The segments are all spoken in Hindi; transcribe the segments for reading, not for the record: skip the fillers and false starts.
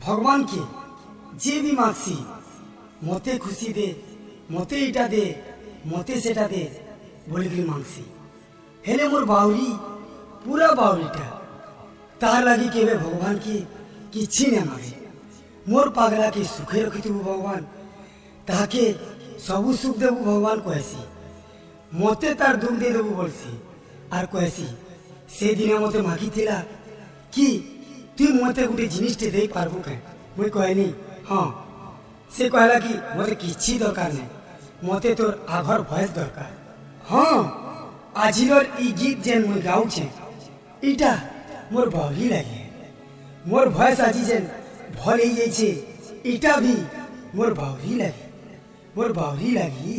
भगवान के जे भी मागसी मते खुशी दे मते इटा दे मते सेटा दे बोलिक मांगसी हेले मोर बाउरी पूरा बाउरीटा तार लगी केवे भगवान की किछि न मागे मोर पागला के सुखे रखिथु भगवान ताके सबु सुख देबु भगवान कहसी मते तार दुख दे देबु बोलसी आर कहसी से दिन मते मागी थिला कि तू मते गुटे जिनिसटे दे पारबु के मुई कहनी हाँ से कहला कि मते किछि दरकार नै मते तोर आभर भयस दरकार हाँ आजिर ई गीत जेन मुई गाऊ छे इटा मोर बावली लगे मोर भयस आजी जेन भल ही जाई छे इटा भी मोर बावली लगी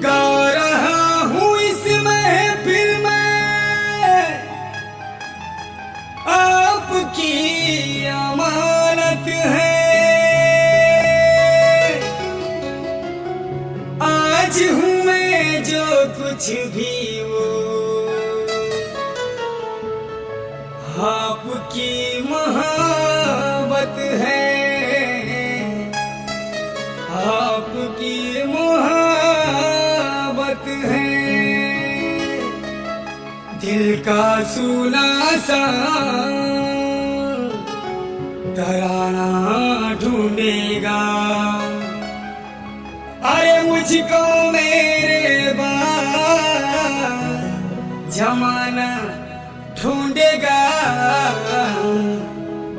गा रहा हूँ इस महफिल में आपकी अमानत है आज हूँ मैं जो कुछ भी वो आपकी मोहब्बत है आपकी मोहब्बत है दिल का सुना सा तराना ढूंढेगा अरे मुझको मेरे बाद जमाना ढूंढेगा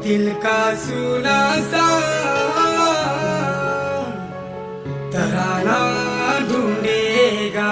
दिल का सुना सा तराना ढूंढेगा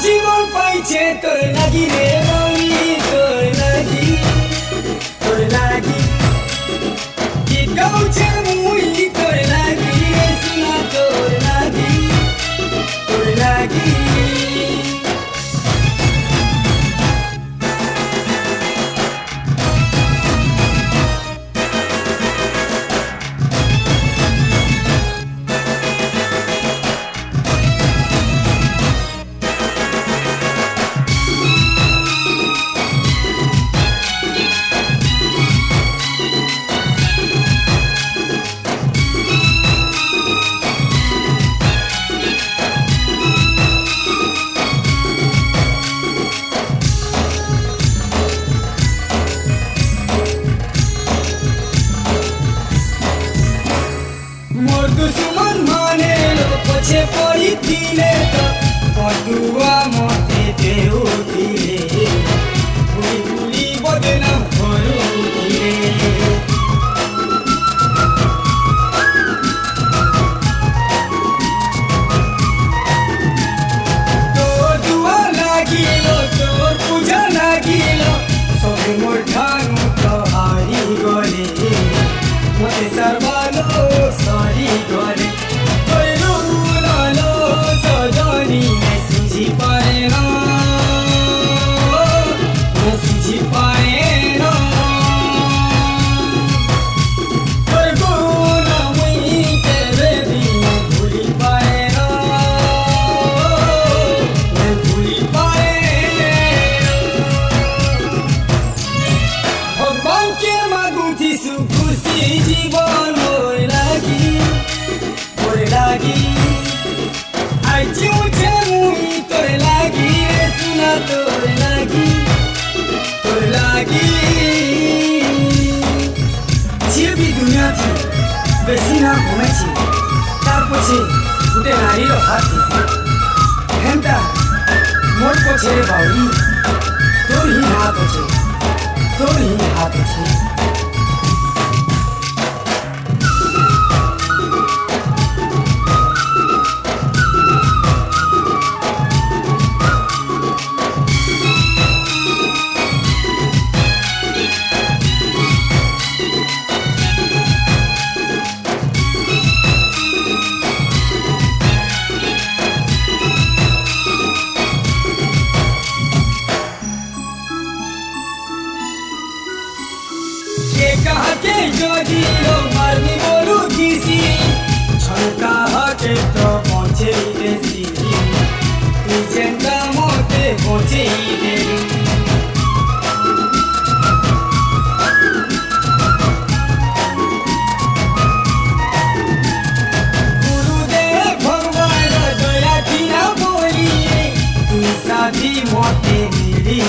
जीवन पाइछे तोर लागी रे मौरी तोर लागी कि गाउछे मुई तोर लागी रे सुना तोर लागी दुश्मन माने लो पछे पड़ी दिले तो पटुआ मते देउ दिले भूली बदनाम करू दिले तोर दुआ लागिलो तोर पूजा लागिलो सब मोर ठानु तो हारी गले मते सर्वालो सारी गले नारी हाथ हेमता मोर पछे बाउरी तोर ही हाथ আছে तोर ही हाथ আছে कहा के जोगी लो मारनी बोलू किसी छलका हटे तो पहुंचे देसी तू जेंदा मोते पहुंचे दे गुरुदेव भगवान दया की ना बोली तू साथी मोते मिली